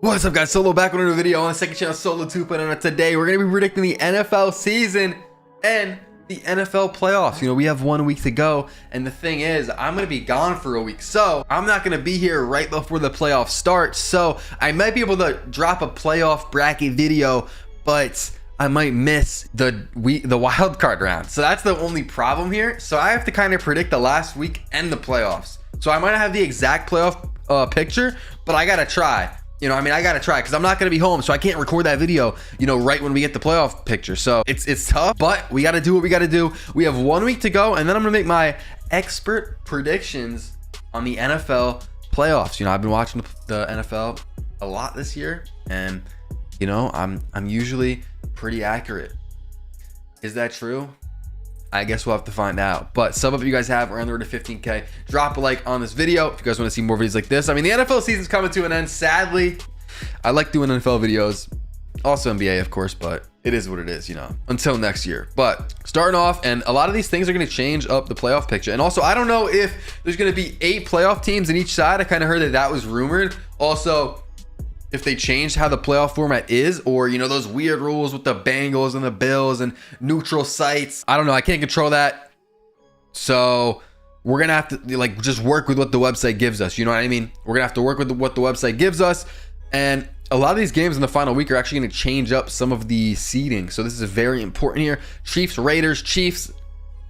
What's up, guys? Solo back with another video on the second channel, Solo 2.0. And today we're going to be predicting the NFL season and the NFL playoffs. You know, we have 1 week to go, and the thing is, I'm going to be gone for a week, so I'm not going to be here right before the playoffs start. So I might be able to drop a playoff bracket video, but I might miss the wild card round. So that's the only problem here. So I have to kind of predict the last week and the playoffs. So I might not have the exact playoff picture, but I got to try. You know, I mean, I got to try because I'm not going to be home. So I can't record that video, you know, right when we get the playoff picture. So it's tough, but we got to do what we got to do. We have 1 week to go, and then I'm going to make my expert predictions on the NFL playoffs. You know, I've been watching the NFL a lot this year, and, you know, I'm usually pretty accurate. Is that true? I guess we'll have to find out. But sub up if you guys have. We're on the road to 15K. Drop a like on this video if you guys want to see more videos like this. I mean, the NFL season's coming to an end, sadly. I like doing NFL videos. Also NBA, of course, but it is what it is, you know, until next year. But starting off, and a lot of these things are going to change up the playoff picture. And also, I don't know if there's going to be 8 playoff teams in each side. I kind of heard that was rumored. Also, if they changed how the playoff format is, or, you know, those weird rules with the Bengals and the Bills and neutral sites. I don't know. I can't control that. So we're going to have to like just work with what the website gives us. You know what I mean? We're going to have to work with what the website gives us. And a lot of these games in the final week are actually going to change up some of the seeding. So this is very important here. Chiefs, Raiders, Chiefs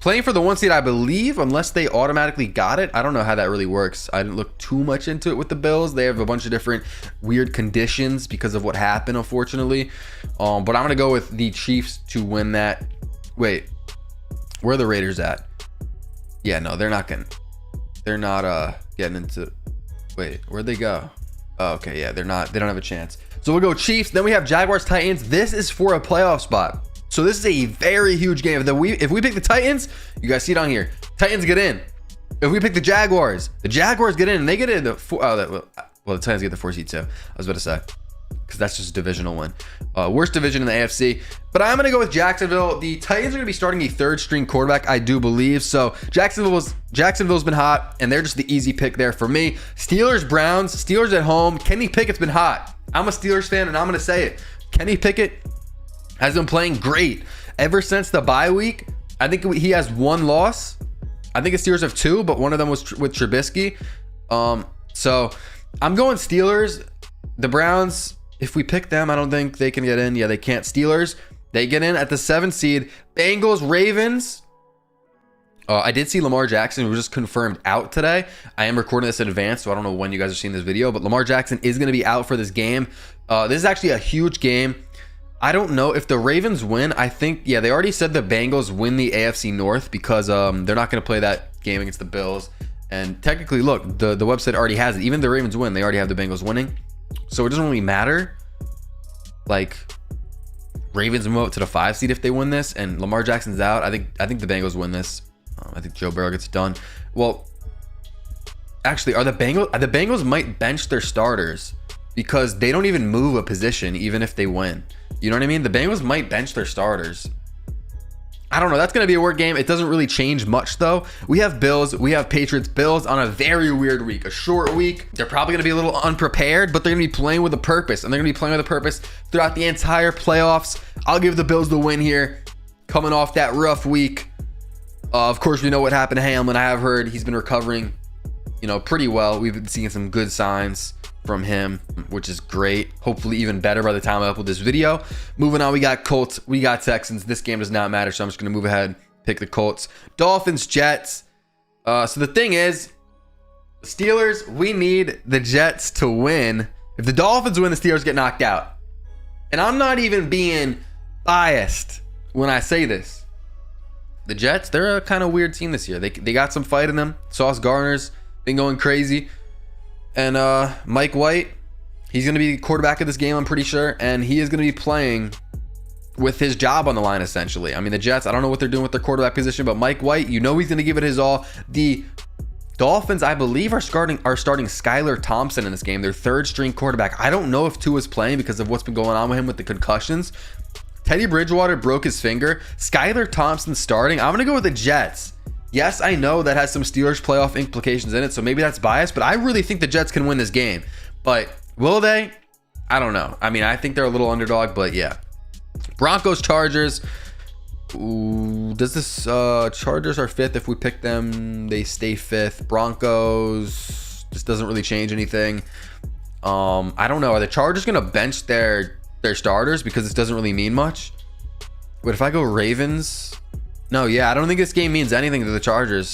playing for the 1 seed, I believe, unless they automatically got it. I don't know how that really works. I didn't look too much into it with the Bills. They have a bunch of different weird conditions because of what happened, unfortunately. But I'm going to go with the Chiefs to win that. Wait, where are the Raiders at? Yeah, no, they're not getting into. Wait, where'd they go? Oh, okay, yeah, they don't have a chance. So we'll go Chiefs. Then we have Jaguars, Titans. This is for a playoff spot. So this is a very huge game. If we pick the Titans, you guys see it on here. Titans get in. If we pick the Jaguars get in, and they get in the the Titans get the 4 seed too. I was about to say, because that's just a divisional win. Worst division in the AFC. But I'm going to go with Jacksonville. The Titans are going to be starting a 3rd string quarterback, I do believe. So Jacksonville's been hot, and they're just the easy pick there for me. Steelers, Browns. Steelers at home. Kenny Pickett's been hot. I'm a Steelers fan, and I'm going to say it. Kenny Pickett has been playing great ever since the bye week. I think he has 1 loss. I think the Steelers have 2, but one of them was with Trubisky. So I'm going Steelers. The Browns, if we pick them, I don't think they can get in. Yeah, they can't. Steelers, they get in at the 7th seed. Bengals, Ravens. I did see Lamar Jackson, who was just confirmed out today. I am recording this in advance, so I don't know when you guys are seeing this video, but Lamar Jackson is going to be out for this game. This is actually a huge game. I don't know if the Ravens win. I think, yeah, they already said the Bengals win the AFC North because they're not going to play that game against the Bills. And technically, look, the website already has it. Even if the Ravens win, they already have the Bengals winning. So it doesn't really matter. Like, Ravens move up to the 5 seed if they win this, and Lamar Jackson's out. I think the Bengals win this. I think Joe Burrow gets it done. Well, actually, the Bengals might bench their starters because they don't even move a position even if they win. You know what I mean? The Bengals might bench their starters. I don't know. That's going to be a weird game. It doesn't really change much, though. We have Bills. We have Patriots. Bills on a very weird week. A short week. They're probably going to be a little unprepared, but they're going to be playing with a purpose. And they're going to be playing with a purpose throughout the entire playoffs. I'll give the Bills the win here. Coming off that rough week. Of course, we know what happened to Hamlin. I have heard he's been recovering, you know, pretty well. We've been seeing some good signs from him, which is great. Hopefully even better by the time I upload this video. Moving on, we got Colts, we got Texans. This game does not matter, so I'm just going to move ahead, pick the Colts. Dolphins, Jets. So the thing is, Steelers, we need the Jets to win. If the Dolphins win, the Steelers get knocked out. And I'm not even being biased when I say this. The Jets, they're a kind of weird team this year. They got some fight in them. Sauce Gardner's been going crazy. And Mike White, he's going to be quarterback of this game, I'm pretty sure. And he is going to be playing with his job on the line, essentially. I mean, the Jets, I don't know what they're doing with their quarterback position, but Mike White, you know he's going to give it his all. The Dolphins, I believe, are starting Skylar Thompson in this game, their 3rd string quarterback. I don't know if Tua's playing because of what's been going on with him with the concussions. Teddy Bridgewater broke his finger. Skylar Thompson starting. I'm going to go with the Jets. Yes, I know that has some Steelers playoff implications in it, so maybe that's biased, but I really think the Jets can win this game. But will they? I don't know. I mean, I think they're a little underdog, but yeah. Broncos, Chargers. Ooh, does this Chargers are 5th? If we pick them, they stay 5th. Broncos just doesn't really change anything. I don't know. Are the Chargers gonna bench their starters because this doesn't really mean much? But if I go Ravens, no, yeah, I don't think this game means anything to the Chargers.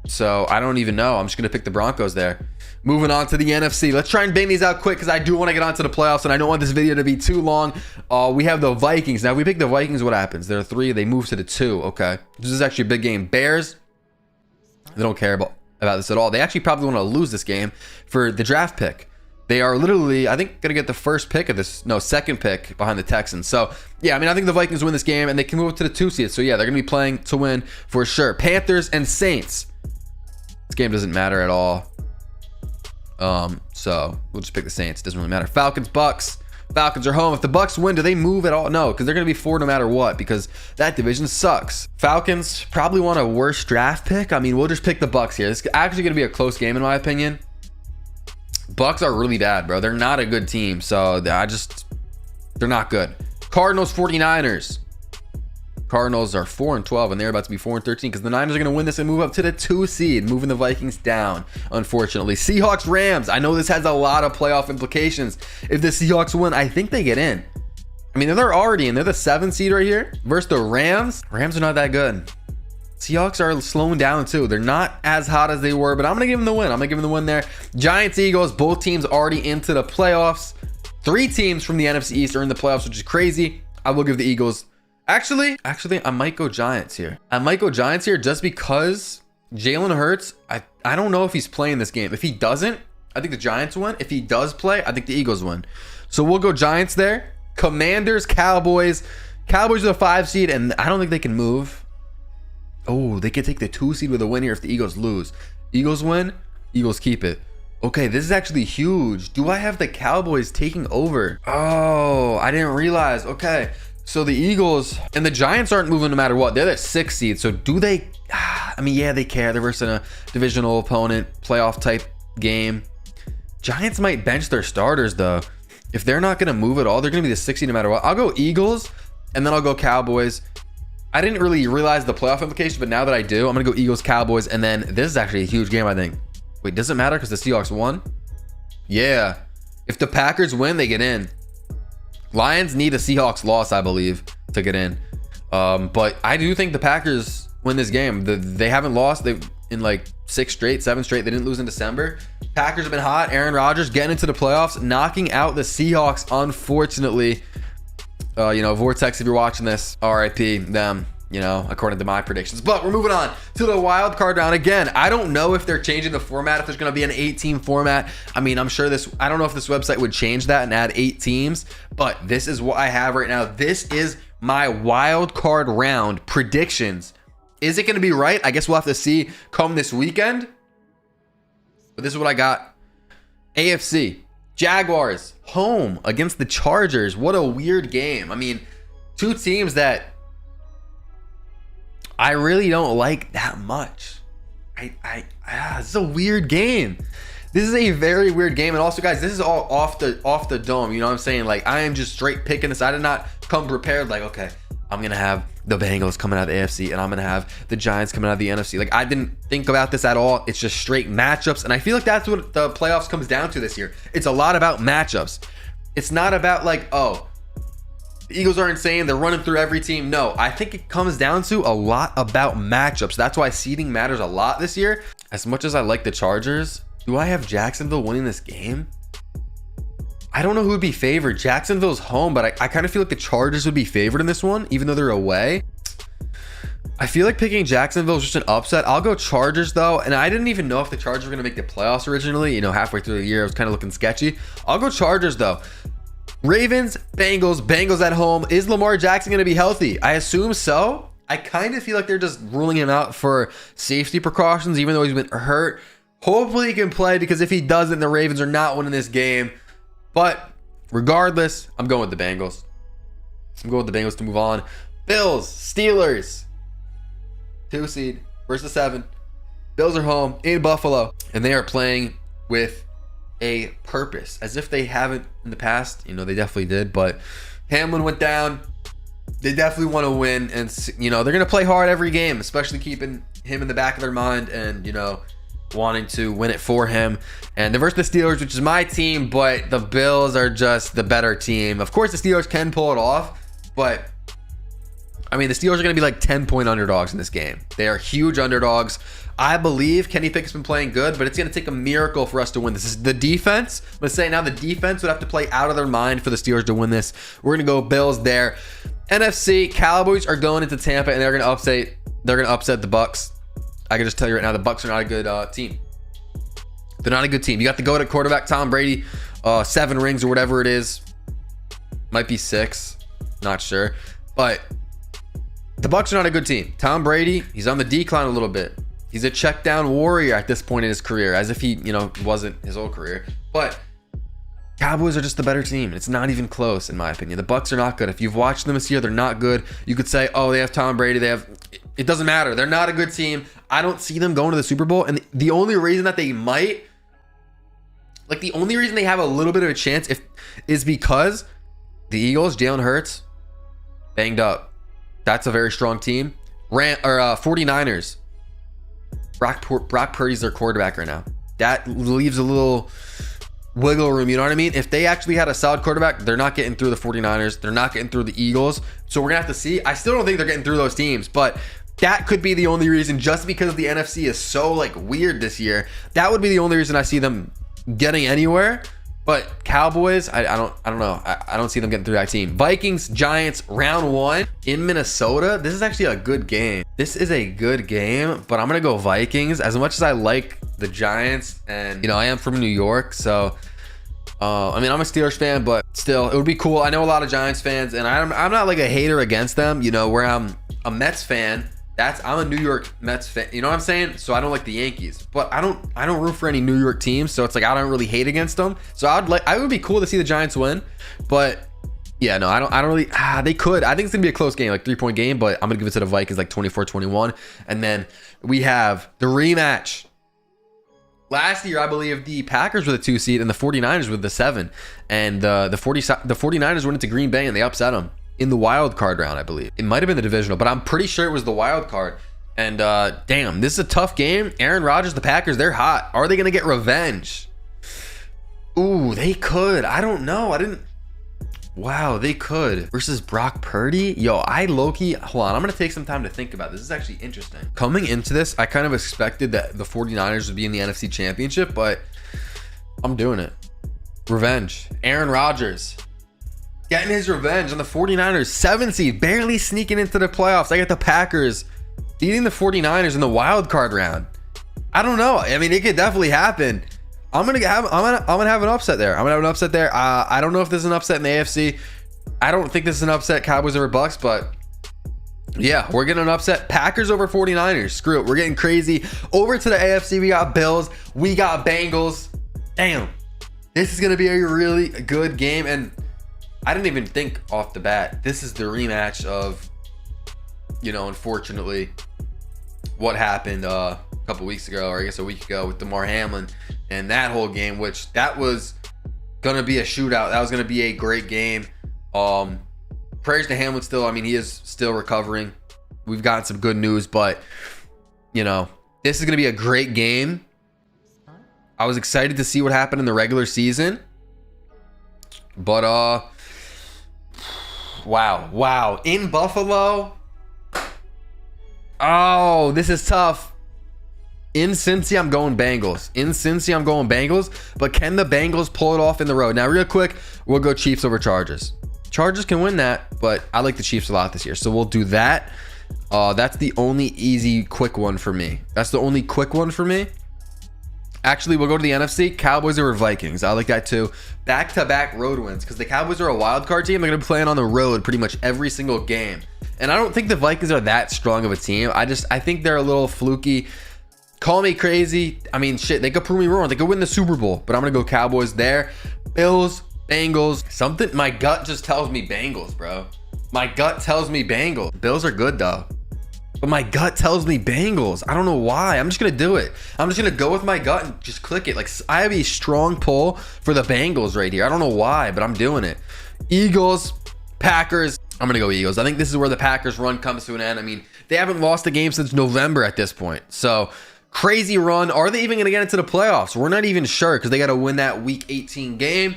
So I don't even know. I'm just gonna pick the Broncos there. Moving on to the NFC. Let's try and bang these out quick because I do want to get on to the playoffs and I don't want this video to be too long. We have the Vikings. Now, if we pick the Vikings, what happens? They're 3. They move to the 2. Okay. This is actually a big game. Bears, they don't care about this at all. They actually probably want to lose this game for the draft pick. They are literally, I think, going to get the first pick of this. No, second pick behind the Texans. So, yeah, I mean, I think the Vikings win this game and they can move up to the 2 seed. So, yeah, they're going to be playing to win for sure. Panthers and Saints. This game doesn't matter at all. So we'll just pick the Saints. Doesn't really matter. Falcons, Bucks. Falcons are home. If the Bucks win, do they move at all? No, because they're going to be 4 no matter what, because that division sucks. Falcons probably want a worse draft pick. I mean, we'll just pick the Bucks here. This is actually going to be a close game in my opinion. Bucks are really bad, bro. They're not a good team. So they're not good. Cardinals, 49ers. Cardinals are 4-12 and they're about to be 4-13 because the Niners are going to win this and move up to the 2 seed, moving the Vikings down, unfortunately. Seahawks, Rams. I know this has a lot of playoff implications. If the Seahawks win, I think they get in. I mean, they're already in. They're the 7th seed right here versus the Rams. Rams are not that good. Seahawks are slowing down too. They're not as hot as they were, but I'm going to give them the win. I'm going to give them the win there. Giants, Eagles, both teams already into the playoffs. 3 teams from the NFC East are in the playoffs, which is crazy. I will give the Eagles. Actually, I might go Giants here. I might go Giants here just because Jalen Hurts, I don't know if he's playing this game. If he doesn't, I think the Giants win. If he does play, I think the Eagles win. So we'll go Giants there. Commanders, Cowboys. Cowboys are the 5 seed, and I don't think they can move. Oh, they could take the 2 seed with a win here if the Eagles lose. Eagles win, Eagles keep it. Okay, this is actually huge. Do I have the Cowboys taking over? Oh, I didn't realize. Okay. So the Eagles and the Giants aren't moving no matter what. They're the 6th seed. So do they? I mean, yeah, they care. They're versus a divisional opponent, playoff type game. Giants might bench their starters though. If they're not going to move at all, they're going to be the 6th seed no matter what. I'll go Eagles and then I'll go Cowboys. I didn't really realize the playoff implications, but now that I do, I'm going to go Eagles, Cowboys. And then this is actually a huge game, I think. Wait, does it matter because the Seahawks won? Yeah. If the Packers win, they get in. Lions need a Seahawks loss, I believe, to get in. But I do think the Packers win this game. They haven't lost. They've in like 6 straight, 7 straight. They didn't lose in December. Packers have been hot. Aaron Rodgers getting into the playoffs, knocking out the Seahawks, unfortunately. Vortex, if you're watching this, RIP them, according to my predictions. But we're moving on to the wild card round. Again, I don't know if they're changing the format, if there's going to be an 8-team format. I mean, I'm sure I don't know if this website would change that and add 8 teams, but this is what I have right now. This is my wild card round predictions. Is it going to be right? I guess we'll have to see come this weekend. But this is what I got. AFC, Jaguars, home against the Chargers. What a weird game. I mean, 2 teams that I really don't like that much. This is a weird game. This is a very weird game. And also, guys, this is all off the dome. You know what I'm saying? Like, I am just straight picking this. I did not come prepared like, okay, I'm going to have the Bengals coming out of the AFC and I'm going to have the Giants coming out of the NFC. Like, I didn't think about this at all. It's just straight matchups. And I feel like that's what the playoffs comes down to this year. It's a lot about matchups. It's not about like, oh, the Eagles are insane. They're running through every team. No, I think it comes down to a lot about matchups. That's why seeding matters a lot this year. As much as I like the Chargers, do I have Jacksonville winning this game? I don't know who would be favored. Jacksonville's home, but I kind of feel like the Chargers would be favored in this one, even though they're away. I feel like picking Jacksonville is just an upset. I'll go Chargers though, and I didn't even know if the Chargers were going to make the playoffs originally. Halfway through the year, it was kind of looking sketchy. I'll go Chargers though. Ravens, Bengals at home. Is Lamar Jackson going to be healthy? I assume so. I kind of feel like they're just ruling him out for safety precautions, even though he's been hurt. Hopefully he can play, because if he doesn't, the Ravens are not winning this game. But regardless, I'm going with the Bengals. I'm going with the Bengals to move on. Bills, Steelers. 2 seed versus 7. Bills are home in Buffalo, and they are playing with a purpose, as if they haven't in the past. You know, they definitely did, but Hamlin went down. They definitely want to win, and you know, they're going to play hard every game, especially keeping him in the back of their mind and, you know, wanting to win it for him. And they're versus the Steelers, which is my team, but the Bills are just the better team. Of course, the Steelers can pull it off, but I mean, the Steelers are going to be like 10-point underdogs in this game. They are huge underdogs. I believe Kenny Pickett's been playing good, but it's going to take a miracle for us to win this. This is the defense. Let's say now the defense would have to play out of their mind for the Steelers to win this. We're going to go Bills there. NFC, Cowboys are going into Tampa, and they're going to upset the Bucs. I can just tell you right now, the Bucs are not a good team. They're not a good team. You got to go to quarterback Tom Brady, 7 rings or whatever it is. Might be 6, not sure. But the Bucs are not a good team. Tom Brady, he's on the decline a little bit. He's a check down warrior at this point in his career, as if he, you know, wasn't his old career. But Cowboys are just the better team. It's not even close, in my opinion. The Bucs are not good. If you've watched them this year, they're not good. You could say, oh, they have Tom Brady. It doesn't matter. They're not a good team. I don't see them going to the Super Bowl. And the only reason that they might, like the only reason they have a little bit of a chance is because the Eagles, Jalen Hurts, banged up. That's a very strong team. 49ers. Brock Purdy's their quarterback right now. That leaves a little wiggle room, you know what I mean? If they actually had a solid quarterback, they're not getting through the 49ers. They're not getting through the Eagles. So we're going to have to see. I still don't think they're getting through those teams, but that could be the only reason, just because the NFC is so like weird this year. That would be the only reason I see them getting anywhere. But Cowboys, I don't know. I don't see them getting through that team. Vikings, Giants, round 1 in Minnesota. This is actually a good game. This is a good game, but I'm going to go Vikings. As much as I like the Giants, and, you know, I am from New York, so I mean, I'm a Steelers fan, but still, it would be cool. I know a lot of Giants fans, and I'm not like a hater against them, you know, where I'm a Mets fan. I'm a New York Mets fan, you know what I'm saying? So I don't like the Yankees, but I don't root for any New York teams, so it's like I don't really hate against them. So I would be cool to see the Giants win, but yeah, no, I don't really. They could. I think it's gonna be a close game, like 3-point game, but I'm gonna give it to the Vikings, like 24-21. And then we have the rematch. Last year, I believe the Packers were the 2 seed and the 49ers were the 7, and the 49ers went into Green Bay and they upset them in the wild card round, I believe. It might have been the divisional, but I'm pretty sure it was the wild card. And damn, this is a tough game. Aaron Rodgers, the Packers, they're hot. Are they going to get revenge? Ooh, they could. I don't know. Wow, they could. Versus Brock Purdy? Yo, I low-key, hold on, I'm going to take some time to think about this. This is actually interesting. Coming into this, I kind of expected that the 49ers would be in the NFC Championship, but I'm doing it. Revenge. Aaron Rodgers getting his revenge on the 49ers, 7 seed, barely sneaking into the playoffs. I got the Packers beating the 49ers in the wild card round. I don't know. I mean, it could definitely happen. I'm gonna have an upset there. I don't know if this is an upset in the AFC. I don't think this is an upset Cowboys over Bucks, but yeah, we're getting an upset. Packers over 49ers. Screw it. We're getting crazy. Over to the AFC, we got Bills. We got Bengals. Damn. This is gonna be a really good game, and I didn't even think off the bat. This is the rematch of, you know, unfortunately, what happened a couple weeks ago, or I guess a week ago, with Damar Hamlin and that whole game, which that was going to be a shootout. That was going to be a great game. Prayers to Hamlin still. I mean, he is still recovering. We've gotten some good news, but, you know, this is going to be a great game. I was excited to see what happened in the regular season. But, wow. In Buffalo. Oh, this is tough. In Cincy, I'm going Bengals. But can the Bengals pull it off in the road? Now, real quick, we'll go Chiefs over Chargers. Chargers can win that, but I like the Chiefs a lot this year. So we'll do that. That's the only easy, quick one for me. Actually, we'll go to the NFC. Cowboys over Vikings. I like that too. Back-to-back road wins, because the Cowboys are a wild card team. They're going to be playing on the road pretty much every single game. And I don't think the Vikings are that strong of a team. I think they're a little fluky. Call me crazy. I mean, shit, they could prove me wrong. They could win the Super Bowl, but I'm going to go Cowboys there. Bills, Bengals. My gut just tells me Bengals, bro. My gut tells me Bengals. Bills are good, though. but my gut tells me Bengals. I don't know why. I'm just gonna do it. I'm just gonna go with my gut and just click it. Like, I have a strong pull for the Bengals right here. I don't know why, but I'm doing it. Eagles, Packers. I'm gonna go Eagles. I think this is where the Packers run comes to an end. I mean, they haven't lost a game since November at this point. So crazy run. Are they even gonna get into the playoffs? We're not even sure because they got to win that week 18 game.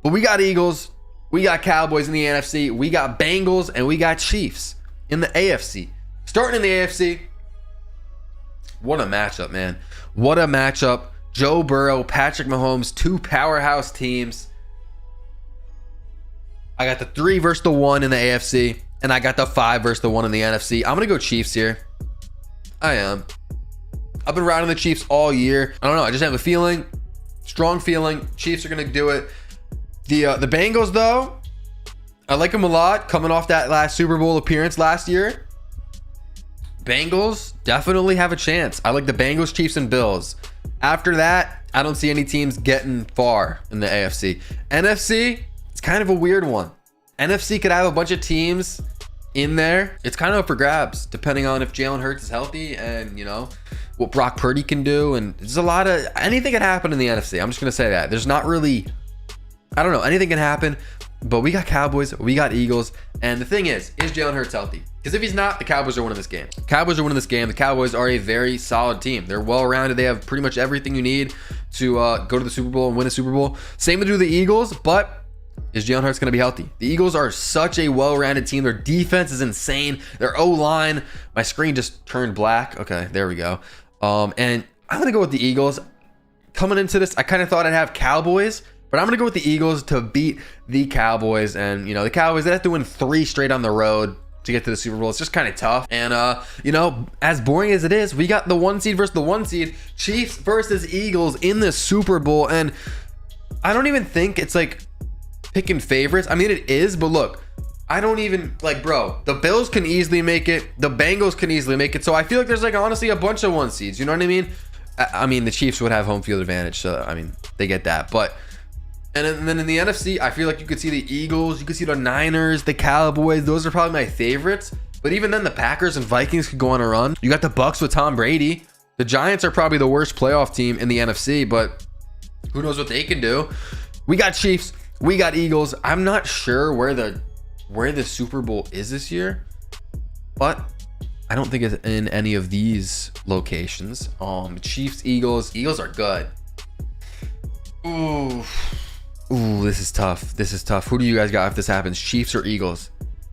But we got Eagles, we got Cowboys in the NFC, we got Bengals, and we got Chiefs in the AFC. Starting in the AFC, what a matchup, man. What a matchup. Joe Burrow, Patrick Mahomes, two powerhouse teams. I got the 3 versus the 1 in the AFC, and I got the 5 versus the 1 in the NFC. I'm going to go Chiefs here. I am. I've been riding the Chiefs all year. I don't know. I just have a feeling, strong feeling, Chiefs are going to do it. The Bengals, though, I like them a lot coming off that last Super Bowl appearance last year. Bengals definitely have a chance. I like the Bengals, Chiefs, and Bills. After that, I don't see any teams getting far in the AFC. NFC, it's kind of a weird one. NFC could have a bunch of teams in there. It's kind of up for grabs, depending on if Jalen Hurts is healthy and, you know, what Brock Purdy can do. And there's a lot of, anything can happen in the NFC. I'm just going to say that. There's not really, I don't know, anything can happen. But we got Cowboys, we got Eagles. And the thing is Jalen Hurts healthy? Because if he's not, the Cowboys are winning this game. Cowboys are winning this game. The Cowboys are a very solid team. They're well-rounded. They have pretty much everything you need to go to the Super Bowl and win a Super Bowl. Same to do the Eagles, but is Jalen Hurts going to be healthy? The Eagles are such a well-rounded team. Their defense is insane. Their O-line, my screen just turned black. Okay, there we go. And I'm going to go with the Eagles. Coming into this, I kind of thought I'd have Cowboys, but I'm going to go with the Eagles to beat the Cowboys. And, you know, the Cowboys, they have to win 3 straight on the road to get to the Super Bowl. It's just kind of tough. And, you know, as boring as it is, we got the 1 seed versus the 1 seed. Chiefs versus Eagles in the Super Bowl. And I don't even think it's like picking favorites. I mean, it is, but look, I don't even, like, bro, the Bills can easily make it. The Bengals can easily make it. So I feel like there's, like, honestly a bunch of 1 seeds. You know what I mean? I mean, the Chiefs would have home field advantage. So, I mean, they get that. But and then in the NFC, I feel like you could see the Eagles, you could see the Niners, the Cowboys. Those are probably my favorites. But even then, the Packers and Vikings could go on a run. You got the Bucks with Tom Brady. The Giants are probably the worst playoff team in the NFC, but who knows what they can do. We got Chiefs, we got Eagles. I'm not sure where the Super Bowl is this year, but I don't think it's in any of these locations. Chiefs, Eagles are good. Ooh, this is tough. This is tough. Who do you guys got if this happens? Chiefs or Eagles?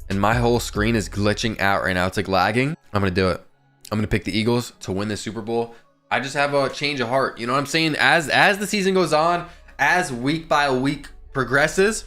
And my whole screen is glitching out right now. It's like lagging. I'm going to do it. I'm going to pick the Eagles to win the Super Bowl. I just have a change of heart. You know what I'm saying? As the season goes on, as week by week progresses,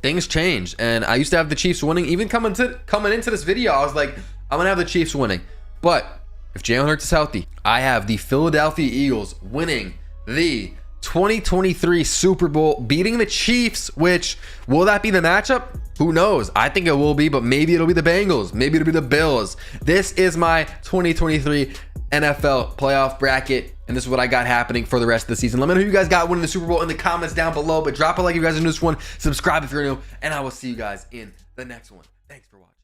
things change. And I used to have the Chiefs winning. Even coming into this video, I was like, I'm going to have the Chiefs winning. But if Jalen Hurts is healthy, I have the Philadelphia Eagles winning the 2023 Super Bowl, beating the Chiefs, which, will that be the matchup? Who knows? I think it will be, but maybe it'll be the Bengals. Maybe it'll be the Bills. This is my 2023 NFL playoff bracket, and this is what I got happening for the rest of the season. Let me know who you guys got winning the Super Bowl in the comments down below, but drop a like if you guys are new to this one, subscribe if you're new, and I will see you guys in the next one. Thanks for watching.